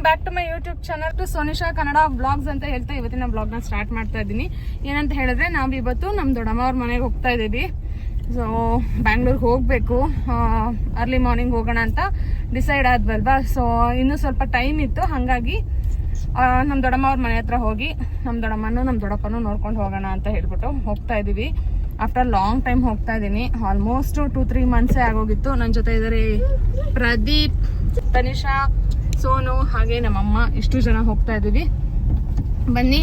Back to my YouTube channel to Sonisha Kannada blogs ಅಂತ ಹೇಳ್ತಾ ಇವತ್ತಿನ ಬ್ಲಾಗ್ನ ಸ್ಟಾರ್ಟ್ ಮಾಡ್ತಾ ಇದ್ದೀನಿ. ಏನಂತ ಹೇಳಿದ್ರೆ ನಾವು ಇವತ್ತು ನಮ್ಮ ದೊಡ್ಡಮ್ಮ ಅವ್ರ ಮನೆಗೆ ಹೋಗ್ತಾ ಇದ್ದೀವಿ. ಸೊ ಬ್ಯಾಂಗ್ಳೂರ್ಗೆ ಹೋಗಬೇಕು, ಅರ್ಲಿ ಮಾರ್ನಿಂಗ್ ಹೋಗೋಣ ಅಂತ ಡಿಸೈಡ್ ಆದ್ವಲ್ವಾ. ಸೊ ಇನ್ನೂ ಸ್ವಲ್ಪ ಟೈಮ್ ಇತ್ತು, ಹಾಗಾಗಿ ನಮ್ಮ ದೊಡ್ಡಮ್ಮ ಅವ್ರ ಮನೆ ಹತ್ರ ಹೋಗಿ ನಮ್ಮ ದೊಡ್ಡಮ್ಮನೂ ನಮ್ಮ ದೊಡ್ಡಪ್ಪನೂ ನೋಡ್ಕೊಂಡು ಹೋಗೋಣ ಅಂತ ಹೇಳ್ಬಿಟ್ಟು ಹೋಗ್ತಾ ಇದ್ದೀವಿ. ಆಫ್ಟರ್ ಲಾಂಗ್ ಟೈಮ್ ಹೋಗ್ತಾ ಇದ್ದೀನಿ. ಆಲ್ಮೋಸ್ಟ್ 2-3 ಮಂತ್ಸೇ ಆಗೋಗಿತ್ತು. ನನ್ನ ಜೊತೆ ಇದ್ದಾರೆ ಪ್ರದೀಪ್, ತನಿಷಾ, ಸೋನು, ಹಾಗೆ ನಮ್ಮಮ್ಮ, ಇಷ್ಟು ಜನ ಹೋಗ್ತಾ ಇದ್ದೀವಿ. ಬನ್ನಿ,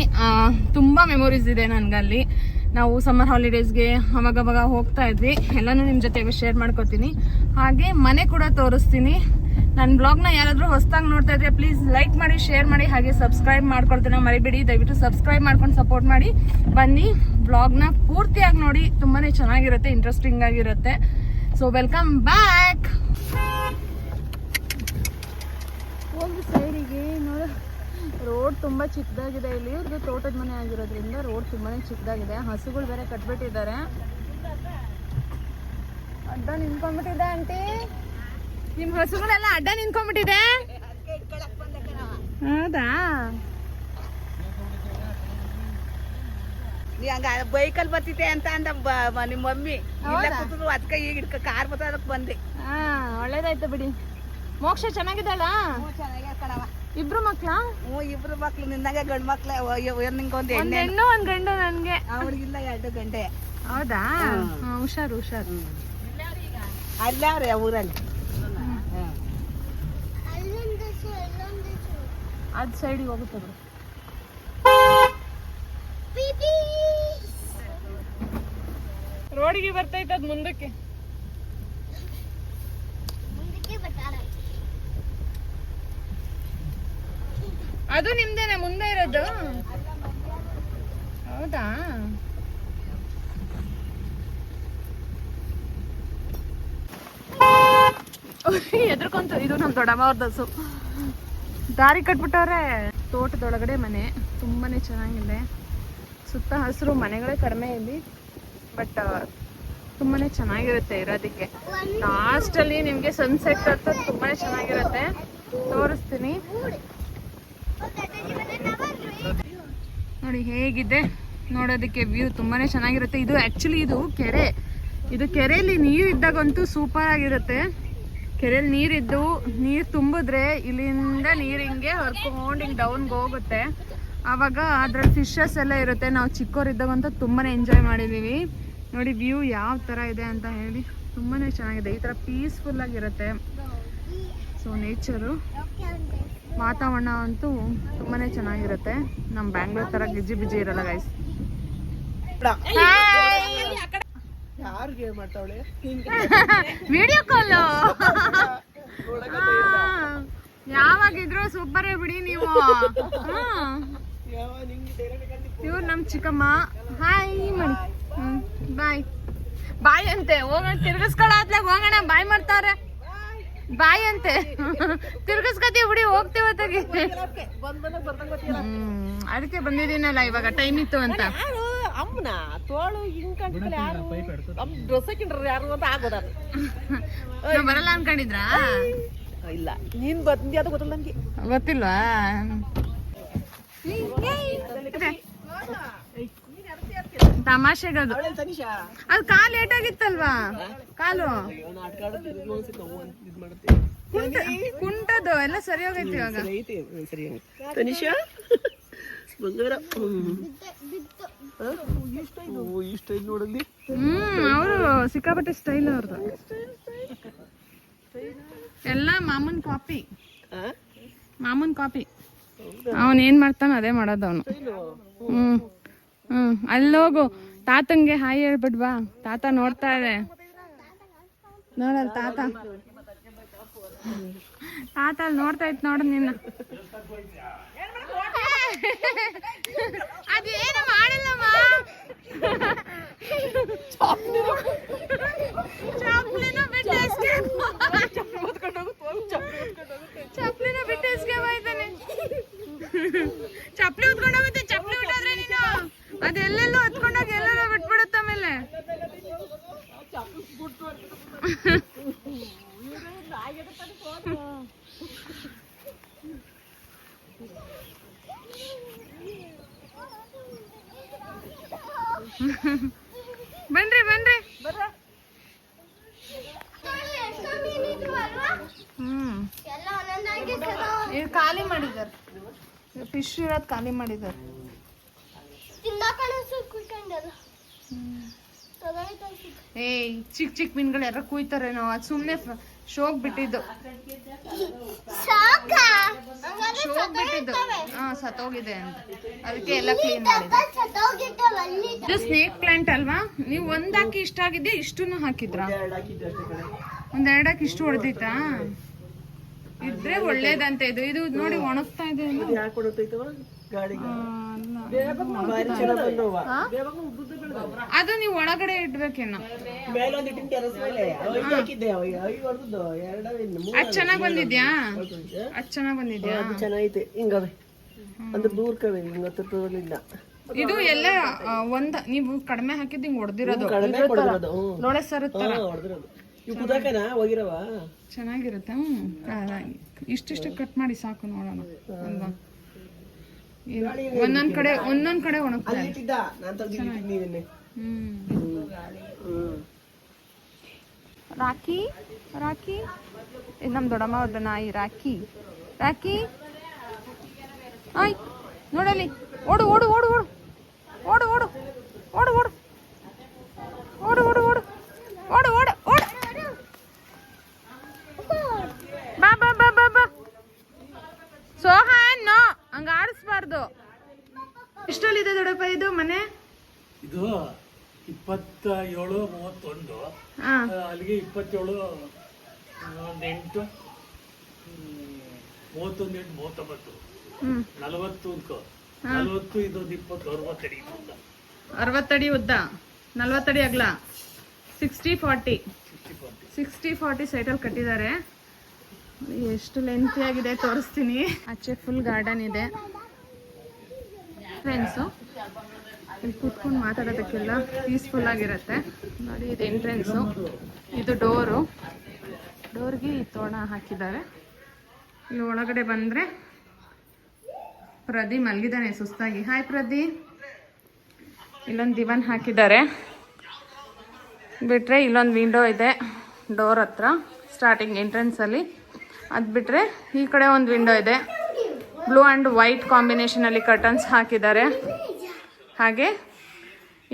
ತುಂಬ ಮೆಮೊರೀಸ್ ಇದೆ ನನಗಲ್ಲಿ. ನಾವು ಸಮ್ಮರ್ ಹಾಲಿಡೇಸ್ಗೆ ಅವಾಗವಾಗ ಹೋಗ್ತಾ ಇದ್ವಿ. ಎಲ್ಲನೂ ನಿಮ್ಮ ಜೊತೆ ಶೇರ್ ಮಾಡ್ಕೋತೀನಿ, ಹಾಗೆ ಮನೆ ಕೂಡ ತೋರಿಸ್ತೀನಿ. ನನ್ನ ಬ್ಲಾಗ್ನ ಯಾರಾದರೂ ಹೊಸದಾಗಿ ನೋಡ್ತಾ ಇದ್ರೆ ಪ್ಲೀಸ್ ಲೈಕ್ ಮಾಡಿ, ಶೇರ್ ಮಾಡಿ, ಹಾಗೆ ಸಬ್ಸ್ಕ್ರೈಬ್ ಮಾಡ್ಕೊಳ್ತೀನಿ ಮರಿಬೇಡಿ. ದಯವಿಟ್ಟು ಸಬ್ಸ್ಕ್ರೈಬ್ ಮಾಡ್ಕೊಂಡು ಸಪೋರ್ಟ್ ಮಾಡಿ. ಬನ್ನಿ, ಬ್ಲಾಗ್ನ ಪೂರ್ತಿಯಾಗಿ ನೋಡಿ, ತುಂಬಾ ಚೆನ್ನಾಗಿರುತ್ತೆ, ಇಂಟ್ರೆಸ್ಟಿಂಗ್ ಆಗಿರುತ್ತೆ. So welcome back. ಒಂದು ಸೈಡಿಗೆ ನೋಡು, ರೋಡ್ ತುಂಬ ಚಿಕ್ಕದಾಗಿದೆ. ಇಲ್ಲಿ ಇವ್ರದ್ದು ತೋಟದ ಮನೆ ಆಗಿರೋದ್ರಿಂದ ರೋಡ್ ತುಂಬಾ ಚಿಕ್ಕದಾಗಿದೆ. ಹಸುಗಳು ಬೇರೆ ಕಟ್ಬಿಟ್ಟಿದ್ದಾರೆ. ಅಡ್ಡ ನಿಂತ್ಕೊಂಡ್ಬಿಟ್ಟಿದೆ ಆಂಟಿ, ನಿಮ್ ಹಸುಗಳೆಲ್ಲ ಅಡ್ಡ ನಿಂತ್ಕೊಂಡ್ಬಿಟ್ಟಿದೆ. ಹೌದಾ? ಬೈಕಲ್ ಬರ್ತಿದ್ದೆ ಅಂತ ಅಂದ ನಿಮ್ಮ ಮಮ್ಮಿ. ಅದಕ್ಕೆ ಈಗ ಹಿಡ್ಕ ಕಾರ್ ಬತ್ತ ಅದಕ್ಕೆ ಬಂದೆ. ಒಳ್ಳೇದಾಯ್ತು ಬಿಡಿ. ಮೋಕ್ಷ ಚೆನ್ನಾಗಿದ್ದಾಳ? ಇಬ್ರು ಮಕ್ಳ? ಇಬ್ರು ಮಕ್ಳು ನಿನ್ನಂಗೆ ಗಂಡು ಮಕ್ಳ. ನಿಂಗೊಂದು ಹೆಣ್ಣು ಒಂದ್ ಗಂಡು ನನ್ಗೆ. ಅವ್ರಿಗಿಲ್ಲ 2 ಗಂಟೆ. ಹೌದಾ? ಹುಷಾರು ಹುಷಾರು. ಅಲ್ಲ ಅವ್ರೆ ಊರಲ್ಲಿ. ಅದ್ ಸೈಡಿಗೆ ಹೋಗುತ್ತೆ ಬಿಡು. ರೋಡಿಗೆ ಬರ್ತೈತೆ ಅದ್ ಮುಂದಕ್ಕೆ. ಅದು ನಿಮ್ದೇನೆ ಮುಂದೆ ಇರೋದು? ಹೌದಾ? ಎದ್ರಕೊಂತು. ಇದು ನಮ್ ದೊಡ್ಡಮ್ಮ ಅವ್ರದ್ದು ಹಸು. ದಾರಿ ಕಟ್ಬಿಟ್ಟವ್ರೆ. ತೋಟದೊಳಗಡೆ ಮನೆ, ತುಂಬಾನೇ ಚೆನ್ನಾಗಿದೆ. ಸುತ್ತ ಹಸಿರು, ಮನೆಗಳೇ ಕಡಿಮೆ ಇಲ್ಲಿ, ಬಟ್ ತುಂಬಾನೇ ಚೆನ್ನಾಗಿರುತ್ತೆ ಇರೋದಕ್ಕೆ. ಲಾಸ್ಟ್ ಅಲ್ಲಿ ನಿಮ್ಗೆ ಸನ್ಸೆಟ್ ಅಂತ ತುಂಬಾನೇ ಚೆನ್ನಾಗಿರುತ್ತೆ, ತೋರಿಸ್ತೀನಿ ನೋಡಿ ಹೇಗಿದೆ. ನೋಡೋದಕ್ಕೆ ವ್ಯೂ ತುಂಬಾನೇ ಚೆನ್ನಾಗಿರುತ್ತೆ. ಇದು ಆಕ್ಚುಲಿ ಇದು ಕೆರೆ. ಇದು ಕೆರೆಯಲ್ಲಿ ನೀರು ಇದ್ದಾಗಂತೂ ಸೂಪರ್ ಆಗಿರುತ್ತೆ. ಕೆರೆಯಲ್ಲಿ ನೀರಿದ್ದು ನೀರು ತುಂಬಿದ್ರೆ ಇಲ್ಲಿಂದ ನೀರು ಹಿಂಗೆ ಹರ್ಕೊಂಡು ಹಿಂಗೆ ಡೌನ್ಗೆ ಹೋಗುತ್ತೆ. ಆವಾಗ ಅದ್ರಲ್ಲಿ ಫಿಶಸ್ ಎಲ್ಲ ಇರುತ್ತೆ. ನಾವು ಚಿಕ್ಕವರಿದ್ದಾಗಂತೂ ತುಂಬಾ ಎಂಜಾಯ್ ಮಾಡಿದ್ದೀವಿ. ನೋಡಿ ವ್ಯೂ ಯಾವ ಥರ ಇದೆ ಅಂತ ಹೇಳಿ, ತುಂಬಾ ಚೆನ್ನಾಗಿದೆ. ಈ ಥರ ಪೀಸ್ಫುಲ್ ಆಗಿರುತ್ತೆ. ಸೊ ನೇಚರು, ವಾತಾವರಣ ಅಂತೂ ತುಂಬಾ ಚೆನ್ನಾಗಿರುತ್ತೆ. ನಮ್ಮ ಬ್ಯಾಂಗ್ಳೂರ್ ಥರ ಗಿಜಿ ಬಿಜಿ ಇರಲ್ಲ ಗೈಸ್. ವಿಡಿಯೋ ಕಾಲ್ ಯಾವಾಗಿದ್ರು ಸೂಪರ್ ಬಿಡಿ ನೀವು. ಇವ್ರು ನಮ್ ಚಿಕ್ಕಮ್ಮ. ಹಾಯ್ ಮಾಡಿ, ಬಾಯ್ ಬಾಯ್ ಅಂತೆ. ಹೋಗೋಣ ತಿರ್ಗಿಸ್ಕೊಳತ್ಲಾಗ ಹೋಗೋಣ. ಬಾಯ್ ಮಾಡ್ತಾವ್ರೆ. ಬಾಯ್ ಅಂತೆ. ತಿರ್ಗಿಸ್ಕೊತೀವಿ ಬಿಡಿ, ಹೋಗ್ತೇವ ತಗಿ. ಅದಕ್ಕೆ ಬಂದಿದ್ದೀನಲ್ಲ, ಇವಾಗ ಟೈಮ್ ಇತ್ತು ಅಂತ. ಅಮ್ಮನ ತೋಳು ಹಿಂಗ್ ಯಾರು ಅಂತ ಆಗೋದ. ಬರಲ್ಲ ಅನ್ಕೊಂಡಿದ್ರಾ? ಇಲ್ಲ, ನೀನ್ ಬಂದಿ ಅದು ಗೊತ್ತಿಲ್ಲ ನನ್ಗೆ. ಗೊತ್ತಿಲ್ವಾ? ತಮಾಷೆಗದು. ಅದು ಕಾಲು ಲೇಟ್ ಆಗಿತ್ತಲ್ವಾ? ಕಾಲು ಕುಂಟದು ಎಲ್ಲ ಸರಿ ಹೋಗೈತಿ ಇವಾಗ. ತನಿಷಾ ಬಂಗಾರ ನೋಡಲ್ಲಿ. ಅವರು ಸಿಕ್ಕಾಪಟ್ಟೆ ಸ್ಟೈಲ್ ಅವ್ರದ್ದು ಎಲ್ಲ. ಮಾಮೂನ್ ಕಾಪಿ, ಮಾಮೂನ್ ಕಾಪಿ. ಅವನ್ ಏನ್ ಮಾಡ್ತಾನ ಅದೇ ಮಾಡೋದು ಅವನು. ಅಲ್ಲೋಗು, ತಾತಂಗೆ ಹಾಯ್ ಹೇಳ್ಬಿಡ್ವಾ. ತಾತ ನೋಡ್ತಾ ಇದೆ ನೋಡಲ್. ತಾತ ತಾತ ಅಲ್ಲಿ ನೋಡ್ತಾ ಇತ್ತು ನೋಡ ನಿನ್ನ. ಅದೇನು ಮಾಡಲ್ಲಮ್ಮ. ಚಪ್ಲಿನ ಬಿಟ್ಟು ಎಸ್ಕೇಪ್ ಆಯ್ತಾನೆ. ಚಪ್ಲಿ ಉತ್ಕೊಂಡೋಗುತ್ತೆ. ಚಪ್ಲಿ ಬಿಟ್ಟೋದ್ರೆ ನೀನು ಅದೆಲ್ಲೆಲ್ಲೋ ಹತ್ಕೊಂಡೋಗಿ ಎಲ್ಲೆಲ್ಲೋ ಬಿಟ್ಬಿಡುತ್ತ. ಆಮೇಲೆ ಬನ್ರಿ ಬನ್ರಿ. ಇದು ಖಾಲಿ ಮಾಡಿದ್ದಾರೆ, ಫಿಶ್ ಇರೋದು ಖಾಲಿ ಮಾಡಿದ್ದಾರೆ. ಏಯ್ ಚಿಕ್ಕ ಚಿಕ್ಕ ಮೀನುಗಳು ಯಾರು ಕುಯ್ತಾರೇನೋ, ಅದು ಸುಮ್ಮನೆ ಶೋಕ್ ಬಿಟ್ಟಿದ್ದು. ಶೋಕ್ ಬಿಟ್ಟಿದ್ದು ಸತ್ತೋಗಿದೆ ಅಂತ, ಅದಕ್ಕೆ ಎಲ್ಲ ಕ್ಲೀನ್ ಮಾಡಿದೆ. ಇದು ಸ್ನೇಕ್ ಪ್ಲಾಂಟ್ ಅಲ್ವಾ? ನೀವು ಒಂದಾಕಿ ಇಷ್ಟ ಆಗಿದ್ದೆ, ಇಷ್ಟನ್ನು ಹಾಕಿದ್ರ? ಒಂದೆರಡು ಹಾಕಿ ಇಷ್ಟು ಹೊಡೆದಿತ್ತಾ? ಇದ್ರೆ ಒಳ್ಳೇದಂತೆ. ಇದು ಇದು ನೋಡಿ ಒಣಗ್ತಾ ಇದೆ. ಅದು ನೀವು ಒಳಗಡೆ ಇಡ್ಬೇಕೇನೋ. ಅದ್ ಚೆನ್ನಾಗ್ ಬಂದಿದ್ಯಾ? ಅದ್ ಚೆನ್ನಾಗ್ ಬಂದಿದ್ಯಾ? ಚೆನ್ನಾಗೈತೆ. ಹಿಂಗವೆ ಅಂದ್ರೆ ದೂರ ಕವೆ ಹಿಂಗ ಇದು ಎಲ್ಲ ಒಂದ್ ನೀವು ಕಡಿಮೆ ಹಾಕಿದ್ ಹಿಂಗ್ ಹೊಡೆದಿರೋದು ನೋಳೆ ಸರ್ ಚೆನ್ನಾಗಿರುತ್ತೆ. ಇಷ್ಟಿಷ್ಟು ಕಟ್ ಮಾಡಿ ಸಾಕು, ನೋಡೋಣ. ಒಂದೊಂದ್ ಕಡೆ ಒಣಗ್ತಾರೆ. ರಾಕಿ ರಾಕಿ ಇದು ನಮ್ ದೊಡ್ಡಮ್ಮ ಅವ್ರದ್ದು ನಾಯಿ ರಾಕಿ. ರಾಕಿ ಆಯ್ ನೋಡಲಿ, ಓಡು ಓಡು ಓಡು ಓಡು ಓಡು ಓಡು ಓಡು ಓಡು ಓಡು ಓಡು ಓಡು ಓಡು ಓಡು ಓಡು ಬಾ ಬಾ ಬಾ ಬಾ ಬಾ. ಸೋಹಾನ್ ನೋ, ಹಂಗ ಆಡಿಸ್ಬಾರ್ದು. ಎಷ್ಟಲ್ಲಿದೆ ದೊಡ್ಡಪ್ಪ ಇದು ಮನೆ? ಇದು 27-31, ಅಲ್ಲಿಗೆ 27 8 31 8 39 40 ಇದೊಂದು 20 60 ಅಡಿ 60 ಅಡಿ ಉದ್ದ, 40 ಅಡಿ ಅಗಲ, 60-40 ಸೈಟಲ್ಲಿ ಕಟ್ಟಿದ್ದಾರೆ. ಎಷ್ಟು ಲೆಂತಿ ಆಗಿದೆ ತೋರಿಸ್ತೀನಿ. ಆಚೆ ಫುಲ್ ಗಾರ್ಡನ್ ಇದೆ. ಫ್ರೆಂಡ್ಸು ಇಲ್ಲಿ ಕೂತ್ಕೊಂಡು ಮಾತಾಡೋದಕ್ಕೆಲ್ಲ ಪೀಸ್ಫುಲ್ ಆಗಿರುತ್ತೆ. ನೋಡಿ ಇದು ಎಂಟ್ರೆನ್ಸು, ಇದು ಡೋರ್ಗೆ ಈ ತೋರಣ ಹಾಕಿದ್ದಾರೆ. ಇಲ್ಲಿ ಒಳಗಡೆ ಬಂದರೆ ಪ್ರದಿ ಮಲಗಿದ್ದಾನೆ ಸುಸ್ತಾಗಿ. ಹಾಯ್ ಪ್ರದಿ. ಇಲ್ಲೊಂದು ದಿವಾನ್ ಹಾಕಿದ್ದಾರೆ. ಬಿಟ್ಟರೆ ಇಲ್ಲೊಂದು ವಿಂಡೋ ಇದೆ ಡೋರ್ ಹತ್ರ ಸ್ಟಾರ್ಟಿಂಗ್ ಎಂಟ್ರೆನ್ಸಲ್ಲಿ. ಅದು ಬಿಟ್ಟರೆ ಈ ಕಡೆ ಒಂದು ವಿಂಡೋ ಇದೆ. ಬ್ಲೂ ಆ್ಯಂಡ್ ವೈಟ್ ಕಾಂಬಿನೇಷನಲ್ಲಿ ಕರ್ಟನ್ಸ್ ಹಾಕಿದ್ದಾರೆ. ಹಾಗೆ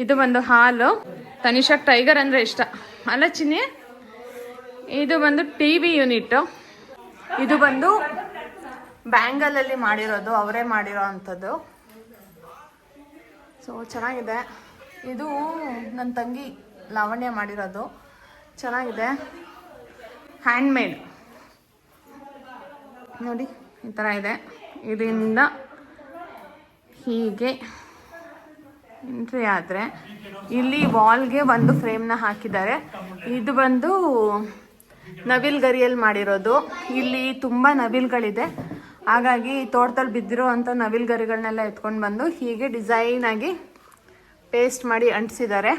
ಇದು ಬಂದು ಹಾಲು. ತನಿಷಾಕ್ ಟೈಗರ್ ಅಂದರೆ ಇಷ್ಟ ಅಲ್ಲ ಚಿನ್ನಿ? ಇದು ಬಂದು TV ಯೂನಿಟ್ಟು. ಇದು ಬಂದು ಬ್ಯಾಂಗಲಲ್ಲಿ ಮಾಡಿರೋದು, ಅವರೇ ಮಾಡಿರೋ ಅಂಥದ್ದು. ಸೊ ಚೆನ್ನಾಗಿದೆ. ಇದು ನನ್ನ ತಂಗಿ ಲಾವಣ್ಯ ಮಾಡಿರೋದು, ಚೆನ್ನಾಗಿದೆ. ಹ್ಯಾಂಡ್ಮೇಡ್ ನೋಡಿ ಈ ಥರ ಇದೆ. ಇದರಿಂದ ಹೀಗೆ ಎಂಟ್ರಿ ಆದರೆ ಇಲ್ಲಿ ವಾಲ್ಗೆ ಒಂದು ಫ್ರೇಮ್ನ ಹಾಕಿದ್ದಾರೆ. ಇದು ಬಂದು ನವಿಲ್ ಗರಿಯಲ್ಲಿ ಮಾಡಿರೋದು. ಇಲ್ಲಿ ತುಂಬ ನವಿಲ್ಗಳಿದೆ, ಹಾಗಾಗಿ ತೋಟದಲ್ಲಿ ಬಿದ್ದಿರೋ ಅಂಥ ನವಿಲ್ ಗರಿಗಳನ್ನೆಲ್ಲ ಎತ್ಕೊಂಡು ಬಂದು ಹೀಗೆ ಡಿಸೈನಾಗಿ ಪೇಸ್ಟ್ ಮಾಡಿ ಅಂಟಿಸಿದ್ದಾರೆ.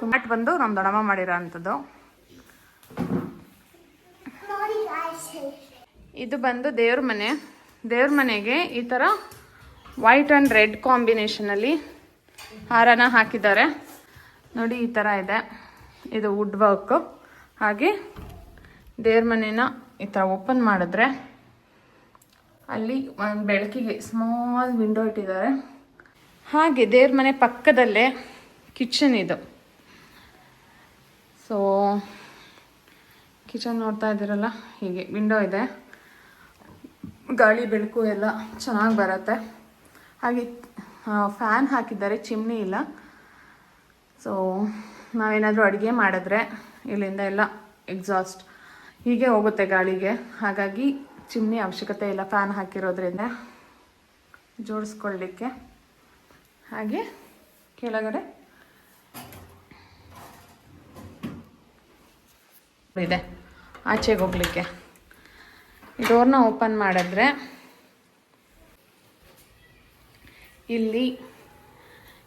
ತುಂಬ ಬಂದು ನಮ್ಮ ದೊಡ್ಡಮ್ಮ ಮಾಡಿರೋ ಅಂಥದ್ದು. ಇದು ಬಂದು ದೇವ್ರ ಮನೆ. ದೇವ್ರ ಮನೆಗೆ ಈ ಥರ ವೈಟ್ ಆ್ಯಂಡ್ ರೆಡ್ ಕಾಂಬಿನೇಷನಲ್ಲಿ ಹಾರನ ಹಾಕಿದ್ದಾರೆ. ನೋಡಿ ಈ ಥರ ಇದೆ. ಇದು ವುಡ್ ವರ್ಕು. ಹಾಗೆ ದೇವ್ರ ಮನೇನ ಈ ಥರ ಓಪನ್ ಮಾಡಿದ್ರೆ ಅಲ್ಲಿ ಒಂದು ಬೆಳಕಿಗೆ ಸ್ಮಾಲ್ ವಿಂಡೋ ಇಟ್ಟಿದ್ದಾರೆ. ಹಾಗೆ ದೇವ್ರ ಮನೆ ಪಕ್ಕದಲ್ಲೇ ಕಿಚನ್ ಇದು. ಸೊ ಕಿಚನ್ ನೋಡ್ತಾ ಇದ್ದೀರಲ್ಲ, ಹೀಗೆ ವಿಂಡೋ ಇದೆ. ಗಾಳಿ ಬೆಳಕು ಎಲ್ಲ ಚೆನ್ನಾಗಿ ಬರುತ್ತೆ. ಹಾಗೆ ಫ್ಯಾನ್ ಹಾಕಿದ್ದಾರೆ, ಚಿಮ್ನಿ ಇಲ್ಲ. ಸೊ ನಾವೇನಾದರೂ ಅಡುಗೆ ಮಾಡಿದ್ರೆ ಇಲ್ಲಿಂದ ಎಲ್ಲ ಎಕ್ಸಾಸ್ಟ್ ಹೀಗೆ ಹೋಗುತ್ತೆ ಗಾಳಿಗೆ. ಹಾಗಾಗಿ ಚಿಮ್ನಿ ಅವಶ್ಯಕತೆ ಇಲ್ಲ ಫ್ಯಾನ್ ಹಾಕಿರೋದ್ರಿಂದ ಜೋಡಿಸ್ಕೊಳ್ಳಿಕ್ಕೆ. ಹಾಗೆ ಕೆಳಗಡೆ ಇದೆ ಆಚೆಗೆ ಹೋಗ್ಲಿಕ್ಕೆ. ಡೋರ್ನ ಓಪನ್ ಮಾಡಿದ್ರೆ ಇಲ್ಲಿ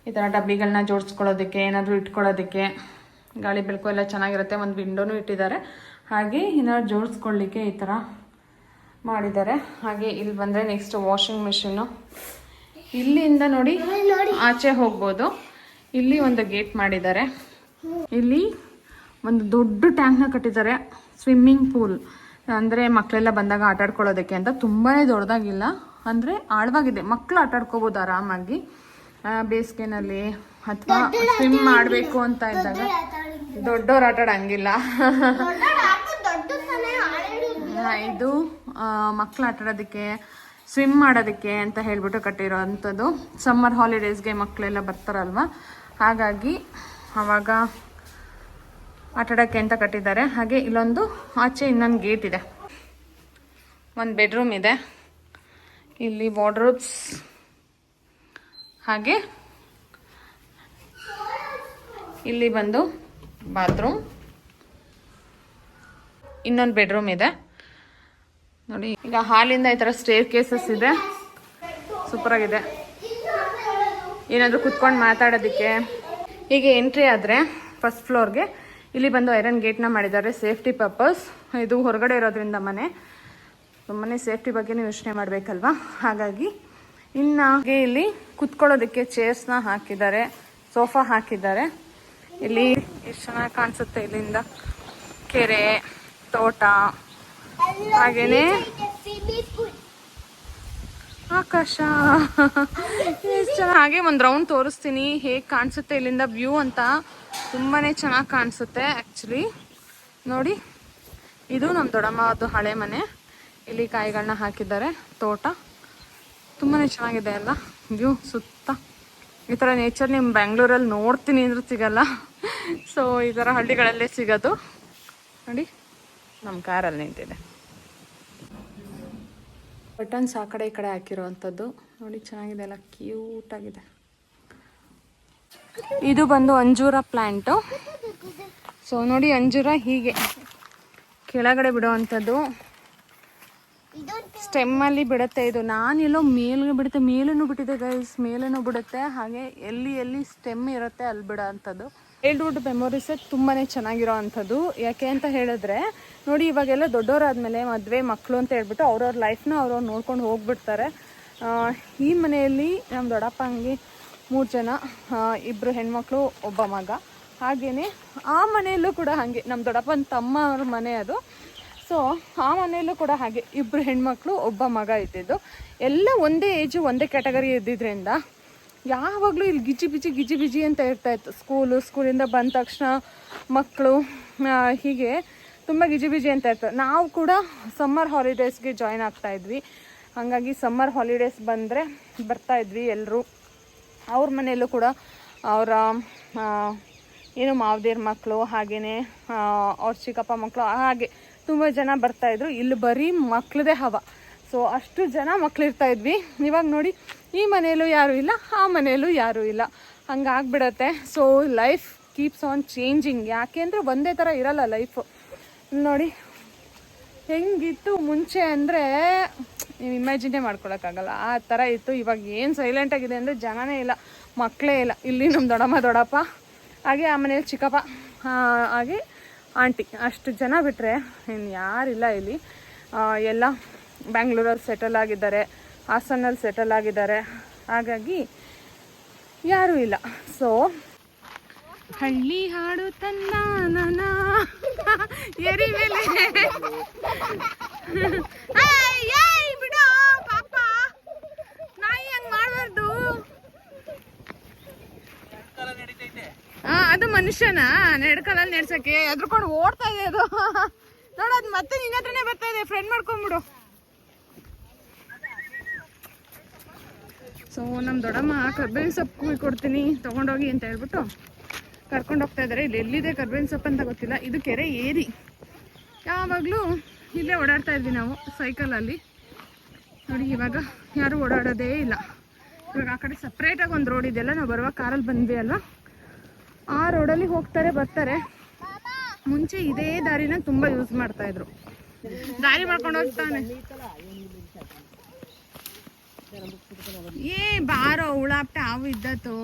ಈ ಥರ ಡಬ್ಬಿಗಳನ್ನ ಜೋಡಿಸ್ಕೊಳ್ಳೋದಕ್ಕೆ, ಏನಾದರೂ ಇಟ್ಕೊಳ್ಳೋದಕ್ಕೆ, ಗಾಳಿ ಬೆಳಕು ಎಲ್ಲ ಚೆನ್ನಾಗಿರುತ್ತೆ. ಒಂದು ವಿಂಡೋನೂ ಇಟ್ಟಿದ್ದಾರೆ. ಹಾಗೆ ಏನಾದ್ರು ಜೋಡಿಸ್ಕೊಳ್ಳಿಕ್ಕೆ ಈ ಥರ ಮಾಡಿದ್ದಾರೆ. ಹಾಗೆ ಇಲ್ಲಿ ಬಂದರೆ ನೆಕ್ಸ್ಟ್ ವಾಷಿಂಗ್ ಮಿಷಿನ್ನು. ಇಲ್ಲಿಂದ ನೋಡಿ ಆಚೆ ಹೋಗ್ಬೋದು. ಇಲ್ಲಿ ಒಂದು ಗೇಟ್ ಮಾಡಿದ್ದಾರೆ. ಇಲ್ಲಿ ಒಂದು ದೊಡ್ಡ ಟ್ಯಾಂಕ್ನ ಕಟ್ಟಿದ್ದಾರೆ. ಸ್ವಿಮ್ಮಿಂಗ್ ಪೂಲ್ ಅಂದರೆ ಮಕ್ಕಳೆಲ್ಲ ಬಂದಾಗ ಆಟ ಆಡ್ಕೊಳ್ಳೋದಕ್ಕೆ ಅಂತ. ತುಂಬಾ ದೊಡ್ಡದಾಗಿಲ್ಲ, ಅಂದರೆ ಆಳವಾಗಿದೆ. ಮಕ್ಕಳು ಆಟ ಆಡ್ಕೋಬೋದು ಆರಾಮಾಗಿ ಬೇಸಿಗೆನಲ್ಲಿ, ಅಥವಾ ಸ್ವಿಮ್ ಮಾಡಬೇಕು ಅಂತ ಇದ್ದಾಗ. ದೊಡ್ಡವ್ರು ಆಟ ಆಡಂಗಿಲ್ಲ. ಇದು ಮಕ್ಕಳು ಆಟ ಆಡೋದಕ್ಕೆ, ಸ್ವಿಮ್ ಮಾಡೋದಕ್ಕೆ ಅಂತ ಹೇಳ್ಬಿಟ್ಟು ಕಟ್ಟಿರೋ ಅಂಥದ್ದು. ಸಮ್ಮರ್ ಹಾಲಿಡೇಸ್ಗೆ ಮಕ್ಕಳೆಲ್ಲ ಬರ್ತಾರಲ್ವ, ಹಾಗಾಗಿ ಆವಾಗ ಆಟ ಆಡೋಕ್ಕೆ ಅಂತ ಕಟ್ಟಿದ್ದಾರೆ. ಹಾಗೆ ಇಲ್ಲೊಂದು ಆಚೆ ಇನ್ನೊಂದು ಗೇಟ್ ಇದೆ. ಒಂದು ಬೆಡ್ರೂಮ್ ಇದೆ. ಇಲ್ಲಿ ವಾರ್ಡ್ರೋಬ್ಸ್, ಹಾಗೆ ಇಲ್ಲಿ ಬಂದು ಬಾತ್ರೂಮ್, ಇನ್ನೊಂದು ಬೆಡ್ರೂಮ್ ಇದೆ ನೋಡಿ. ಈಗ ಹಾಲಿಂದ ಈ ಥರ ಸ್ಟೇರ್ ಕೇಸಸ್ ಇದೆ, ಸೂಪರ್ ಆಗಿದೆ. ಏನಾದರೂ ಕುತ್ಕೊಂಡು ಮಾತಾಡೋದಕ್ಕೆ. ಹೀಗೆ ಎಂಟ್ರಿ ಆದರೆ ಫಸ್ಟ್ ಫ್ಲೋರ್ಗೆ ಇಲ್ಲಿ ಬಂದು ಐರನ್ ಗೇಟ್ನ ಮಾಡಿದ್ದಾರೆ, ಸೇಫ್ಟಿ ಪರ್ಪಸ್. ಇದು ಹೊರಗಡೆ ಇರೋದ್ರಿಂದ ಮನೆ ಸೇಫ್ಟಿ ಬಗ್ಗೆನೂ ಯೋಚನೆ ಮಾಡಬೇಕಲ್ವಾ, ಹಾಗಾಗಿ. ಇನ್ನು ಇಲ್ಲಿ ಕುತ್ಕೊಳ್ಳೋದಕ್ಕೆ ಚೇರ್ಸ್ನ ಹಾಕಿದ್ದಾರೆ, ಸೋಫಾ ಹಾಕಿದ್ದಾರೆ. ಇಲ್ಲಿ ಎಷ್ಟು ಚೆನ್ನಾಗಿ ಕಾಣಿಸುತ್ತೆ. ಇಲ್ಲಿಂದ ಕೆರೆ, ತೋಟ, ಹಾಗೇನೆ ಆಕಾಶ. ಎಷ್ಟು ಚೆನ್ನಾಗಿ. ಹಾಗೆ ಒಂದು ರೌಂಡ್ ತೋರಿಸ್ತೀನಿ ಹೇಗೆ ಕಾಣಿಸುತ್ತೆ ಇಲ್ಲಿಂದ ವ್ಯೂ ಅಂತ. ತುಂಬಾ ಚೆನ್ನಾಗಿ ಕಾಣಿಸುತ್ತೆ ಆ್ಯಕ್ಚುಲಿ. ನೋಡಿ, ಇದು ನಮ್ಮ ದೊಡ್ಡಮ್ಮದು ಹಳೆ ಮನೆ. ಇಲ್ಲಿ ಕಾಯಿಗಳನ್ನ ಹಾಕಿದ್ದಾರೆ, ತೋಟ. ತುಂಬಾ ಚೆನ್ನಾಗಿದೆ ಅಲ್ಲ ವ್ಯೂ ಸುತ್ತ. ಈ ಥರ ನೇಚರ್ ನಿಮ್ಮ ಬ್ಯಾಂಗ್ಳೂರಲ್ಲಿ ನೋಡ್ತೀನಿ ಅಂದ್ರೂ ಸಿಗಲ್ಲ. ಸೊ ಈ ಥರ ಹಳ್ಳಿಗಳಲ್ಲೇ ಸಿಗೋದು. ನೋಡಿ, ನಮ್ಮ ಕಾರಲ್ಲಿ ನಿಂತಿದೆ. ಬಟನ್ಸ್ ಆ ಕಡೆ ಈ ಕಡೆ ಹಾಕಿರೋ ಅಂಥದ್ದು ನೋಡಿ, ಚೆನ್ನಾಗಿದೆ ಅಲ್ಲ, ಕ್ಯೂಟಾಗಿದೆ. ಇದು ಬಂದು ಅಂಜೂರ ಪ್ಲ್ಯಾಂಟು. ಸೊ ನೋಡಿ, ಅಂಜೂರ ಹೀಗೆ ಕೆಳಗಡೆ ಬಿಡೋ ಅಂಥದ್ದು, ಸ್ಟೆಮ್ಮಲ್ಲಿ ಬಿಡುತ್ತೆ. ಇದು ನಾನೆಲ್ಲೋ ಮೇಲ್ಗೆ ಬಿಡುತ್ತೆ, ಮೇಲೂ ಬಿಟ್ಟಿದೆ ಗೈಸ್, ಮೇಲೂ ಬಿಡುತ್ತೆ. ಹಾಗೆ ಎಲ್ಲಿ ಸ್ಟೆಮ್ ಇರುತ್ತೆ ಅಲ್ಲಿ ಬಿಡೋ ಅಂಥದ್ದು. ಚೈಲ್ಡ್ಹುಡ್ ಮೆಮೊರೀಸ್ ತುಂಬಾ ಚೆನ್ನಾಗಿರೋ ಅಂಥದ್ದು. ಯಾಕೆ ಅಂತ ಹೇಳಿದ್ರೆ ನೋಡಿ, ಇವಾಗೆಲ್ಲ ದೊಡ್ಡವರಾದ್ಮೇಲೆ ಮದುವೆ ಮಕ್ಕಳು ಅಂತ ಹೇಳ್ಬಿಟ್ಟು ಅವ್ರವ್ರ ಲೈಫ್ನ ಅವ್ರವ್ರು ನೋಡ್ಕೊಂಡು ಹೋಗ್ಬಿಡ್ತಾರೆ. ಈ ಮನೆಯಲ್ಲಿ ನಮ್ಮ ದೊಡ್ಡಪ್ಪ ಹಂಗೆ 3 ಜನ, 2 ಹೆಣ್ಮಕ್ಳು, 1 ಮಗ. ಹಾಗೆಯೇ ಆ ಮನೆಯಲ್ಲೂ ಕೂಡ ಹಾಗೆ, ನಮ್ಮ ದೊಡ್ಡಪ್ಪನ ತಮ್ಮ ಅವ್ರ ಮನೆ ಅದು. ಸೊ ಆ ಮನೆಯಲ್ಲೂ ಕೂಡ ಹಾಗೆ 2 ಹೆಣ್ಮಕ್ಳು, 1 ಮಗ ಇದ್ದಿದ್ದು. ಎಲ್ಲ ಒಂದೇ ಏಜು, ಒಂದೇ ಕ್ಯಾಟಗರಿ ಇದ್ದಿದ್ದರಿಂದ ಯಾವಾಗಲೂ ಇಲ್ಲಿ ಗಿಜಿ ಬಿಜಿ ಅಂತ ಇರ್ತಾಯಿತ್ತು. ಸ್ಕೂಲಿಂದ ಬಂದ ತಕ್ಷಣ ಮಕ್ಕಳು ಹೀಗೆ ತುಂಬ ಗಿಜಿ ಅಂತ ಇತ್ತು. ನಾವು ಕೂಡ ಸಮ್ಮರ್ ಹಾಲಿಡೇಸ್ಗೆ ಜಾಯ್ನ್ ಆಗ್ತಾಯಿದ್ವಿ. ಹಾಗಾಗಿ ಸಮ್ಮರ್ ಹಾಲಿಡೇಸ್ ಬಂದರೆ ಬರ್ತಾಯಿದ್ವಿ ಎಲ್ಲರೂ. ಅವ್ರ ಮನೆಯಲ್ಲೂ ಕೂಡ ಅವರ ಏನು ಮಾವದೇರ ಮಕ್ಕಳು, ಹಾಗೆಯೇ ಅವ್ರ ಚಿಕ್ಕಪ್ಪ ಮಕ್ಕಳು, ಹಾಗೆ ತುಂಬ ಜನ ಬರ್ತಾಯಿದ್ರು. ಇಲ್ಲಿ ಬರೀ ಮಕ್ಕಳದೇ ಹವ. ಸೊ ಅಷ್ಟು ಜನ ಮಕ್ಳು ಇರ್ತಾಯಿದ್ವಿ. ಇವಾಗ ನೋಡಿ, ಈ ಮನೆಯಲ್ಲೂ ಯಾರೂ ಇಲ್ಲ, ಆ ಮನೆಯಲ್ಲೂ ಯಾರೂ ಇಲ್ಲ, ಹಂಗಾಗ್ಬಿಡತ್ತೆ. So life keeps on changing. ಯಾಕೆ ಅಂದರೆ ಒಂದೇ ಥರ ಇರಲ್ಲ ಲೈಫು. ನೋಡಿ ಹೆಂಗಿತ್ತು ಮುಂಚೆ ಅಂದರೆ ನೀವು ಇಮ್ಯಾಜಿನೇ ಮಾಡ್ಕೊಳಕ್ಕಾಗಲ್ಲ, ಆ ಥರ ಇತ್ತು. ಇವಾಗ ಏನು ಸೈಲೆಂಟಾಗಿದೆ ಅಂದರೆ ಜನನೇ ಇಲ್ಲ, ಮಕ್ಕಳೇ ಇಲ್ಲ. ಇಲ್ಲಿ ನಮ್ಮ ದೊಡ್ಡಪ್ಪ, ಹಾಗೆ ಆ ಮನೇಲಿ ಚಿಕ್ಕಪ್ಪ, ಹಾಗೆ ಆಂಟಿ, ಅಷ್ಟು ಜನ ಬಿಟ್ಟರೆ ಇನ್ನು ಯಾರಿಲ್ಲ ಇಲ್ಲಿ. ಎಲ್ಲ ಬ್ಯಾಂಗ್ಳೂರಲ್ಲಿ ಸೆಟಲ್ ಆಗಿದ್ದಾರೆ, ಹಾಸನಲ್ಲಿ ಸೆಟಲ್ ಆಗಿದ್ದಾರೆ. ಹಾಗಾಗಿ ಯಾರೂ ಇಲ್ಲ. ಸೊ ಹಳ್ಳಿ ಹಾಡು ತನ್ನ ಎರಿ ಮೇಲೆ ಬಿಡೋ ಪಾಪ, ನಾಯಿ ಹಂಗೆ ಮಾಡಬಾರ್ದು. ಅದು ಮನುಷ್ಯನ ನಡ್ಕಲಲ್ಲಿ ನಡ್ಸಕ್ಕೆ ಎದ್ರುಕೊಂಡು ಓಡ್ತಾ ಇದೆ ಅದು. ನೋಡೋದು ಮತ್ತೆ ನಿನ್ನ ಹತ್ರನೇ ಬರ್ತಾ ಇದೆ, ಫ್ರೆಂಡ್ ಮಾಡ್ಕೊಂಡ್ಬಿಡು. ಸೊ ನಮ್ಮ ದೊಡ್ಡಮ್ಮ ಕರ್ಬೇವಿನ ಸೊಪ್ಪು ಕೊಡ್ತೀನಿ ತೊಗೊಂಡೋಗಿ ಅಂತ ಹೇಳ್ಬಿಟ್ಟು ಕರ್ಕೊಂಡು ಹೋಗ್ತಾ ಇದ್ದಾರೆ. ಇಲ್ಲಿ ಎಲ್ಲಿದೆ ಕರ್ಬೇವಿನ ಸೊಪ್ಪು ಅಂತ ಗೊತ್ತಿಲ್ಲ. ಇದು ಕೆರೆ ಏರಿ, ಯಾವಾಗಲೂ ಇಲ್ಲೇ ಓಡಾಡ್ತಾ ಇದ್ವಿ ನಾವು ಸೈಕಲಲ್ಲಿ. ನೋಡಿ ಇವಾಗ ಯಾರೂ ಓಡಾಡೋದೇ ಇಲ್ಲ. ಇವಾಗ ಆ ಕಡೆ ಸಪ್ರೇಟಾಗಿ ಒಂದು ರೋಡ್ ಇದೆಯಲ್ಲ, ನಾವು ಬರುವಾಗ ಕಾರಲ್ಲಿ ಬಂದ್ವಿ ಅಲ್ವಾ, ಆ ರೋಡಲ್ಲಿ ಹೋಗ್ತಾರೆ ಬರ್ತಾರೆ. ಮುಂಚೆ ಇದೇ ದಾರಿನ ತುಂಬ ಯೂಸ್ ಮಾಡ್ತಾಯಿದ್ರು. ದಾರಿ ಮಾಡ್ಕೊಂಡು ಹೋಗ್ತಾನೆ. ಬಾರೋ ಉಳಾಪ್ಟೆ ಹಾವು ಇದ್ದತ್ತು.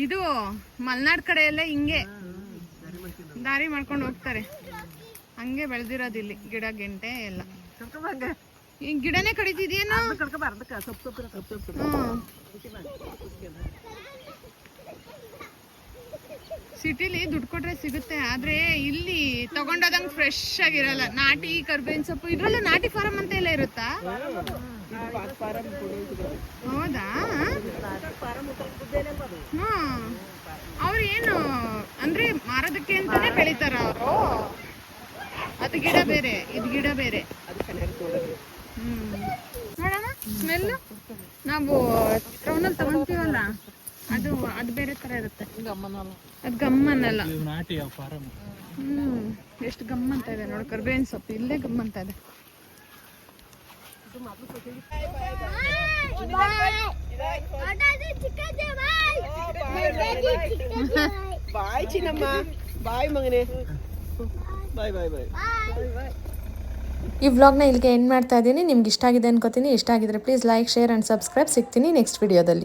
ಇದು ಮಲೆನಾಡ್ ಕಡೆ ಎಲ್ಲ ಹಿಂಗೆ ದಾರಿ ಮಾಡ್ಕೊಂಡು ಹೋಗ್ತಾರೆ. ಹಂಗೆ ಬೆಳೆದಿರೋದು ಇಲ್ಲಿ ಗಿಡ ಗೆಂಟೆ ಎಲ್ಲ. ಈ ಗಿಡನೇ ಕಡಿತಿದ್ಯೇನೋ. ಕಡ್ಕೋಬಾರ್ದಕ್ಕ ಸೊಪ್ಪು ಸಿಟಿಲಿ ದುಡ್ಡು ಕೊಟ್ರೆ ಸಿಗುತ್ತೆ, ಆದ್ರೆ ಇಲ್ಲಿ ತಗೊಂಡೋದಂಗ್ ಫ್ರೆಶ್ ಆಗಿರಲ್ಲ. ನಾಟಿ ಕರ್ಬೇವಿನ ಸೊಪ್ಪು ಇದ್ರಲ್ಲೂ ನಾಟಿ ಫಾರಂ ಅಂತ ಎಲ್ಲ ಇರುತ್ತಾ? ಹೌದಾ? ಅವ್ರು ಏನು ಅಂದ್ರೆ ಮಾರೋದಕ್ಕೆ ಅಂತಾನೆ ಬೆಳಿತಾರ ಅವರು? ಅದು ಗಿಡ ಬೇರೆ, ಇದು ಗಿಡ ಬೇರೆ. ನೋಡೋಣ ಸ್ಮೆಲ್. ನಾವು ಟೌನಲ್ಲಿ ತಗೊಂತೀವಲ್ಲ ಅದು ಬೇರೆ ತರ ಇರುತ್ತೆ. ಅದು ಗಮ್ಮನ್ನಲ್ಲ. ಎಷ್ಟು ಗಮ್ಮಂತ ಇದೆ ನೋಡಿ. ಕರ್ಬೇವಿನ ಸೊಪ್ಪು ಇಲ್ಲೇ ಗಮ್ಮಂತ ಇದೆ. ಬಾಯ್ ಚಿನ್ನಮ್ಮ, ಬಾಯ್ ಮಗನೇ, ಬಾಯ್ ಬಾಯ್ ಬಾಯ್. ಈ ವ್ಲಾಗ್ನ ಇಲ್ಲಿಗೆ ಎಂಡ್ ಮಾಡ್ತಾ ಇದ್ದೀನಿ. ನಿಮ್ಗೆ ಇಷ್ಟ ಆಗಿದೆ ಅನ್ಕೋತೀನಿ. ಇಷ್ಟ ಆಗಿದ್ರೆ please like, share and subscribe. ಸಿಗ್ತೀನಿ ನೆಕ್ಸ್ಟ್ ವಿಡಿಯೋದಲ್ಲಿ.